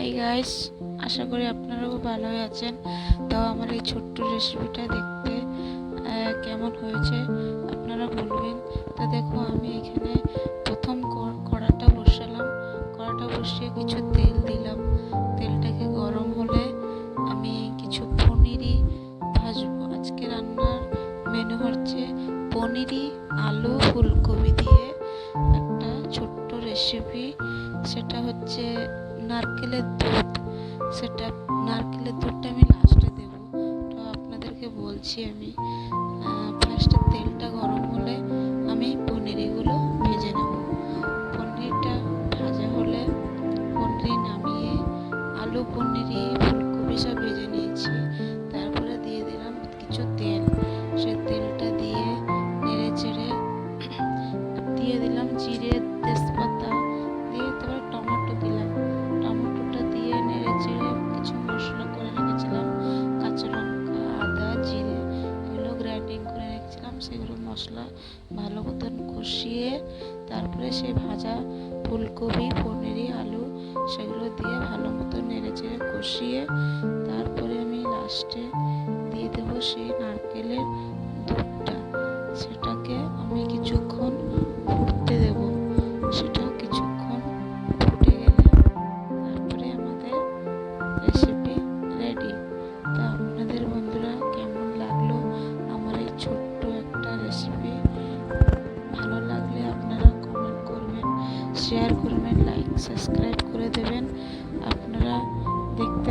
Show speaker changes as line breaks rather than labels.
Hi guys, আশা করি আপনারাও ভালোই আছেন। তো আমার এই ছোট্ট রেসিপিটা দেখতে কেমন হয়েছে আপনারা বলবেন। তো দেখো, আমি এখানে প্রথম কড়াটা বসালাম। কড়াটা বসিয়ে কিছু তেল দিলাম। তেলটাকে গরম হলে আমি কিছু পনিরই ভাজবো। আজকে রান্নার মেনু হচ্ছে পনিরই আলু ফুলকপি দিয়ে একটা ছোট্ট রেসিপি। সেটা হচ্ছে নারকেলের দুধ। নারকেলের দুধটা আমি লাস্টে দেব। তো আপনাদেরকে বলছি, আমি ফার্স্টে তেলটা গরম হলে আমি পনিরগুলো ভেজে নেব। পনিরটা ভাজা হলে পনির নামিয়ে আলু পনিরি ফুলকপি সব ভেজে নিয়েছি। তারপরে দিয়ে দিলাম কিছু তেল। সে তেলটা দিয়ে নেড়ে চেড়ে দিয়ে দিলাম জিরে, তেজপাতা দিয়ে, তারপরে টমেটো দিলাম। টমেটোটা দিয়ে নেড়ে চেড়ে কিছু মশলা করে রেখেছিলাম, কাঁচা লঙ্কা, আদা, জিরে, এগুলো গ্রাইন্ডিং করে রেখেছিলাম। সেগুলো মশলা ভালো মতন কষিয়ে তারপরে সেই ভাজা ফুলকপি, পনিরি, আলু সেগুলো দিয়ে ভালো মতো নেড়ে চেড়ে কষিয়ে তারপরে আমি লাস্টে দিয়ে দেবো সেই নারকেলের দুধটা। সেটাকে আমি কিছুক্ষণ ফুটতে দেব। সেটা কিছুক্ষণ ফুটে গেলে তারপরে আমাদের রেসিপি রেডি। তো আপনাদের বন্ধুরা কেমন লাগলো আমার এই ছোট্ট একটা রেসিপি? ভালো লাগলে আপনারা কমেন্ট করবেন, শেয়ার করবেন, লাইক সাবস্ক্রাইব করে দেবেন। আপনারা দেখতে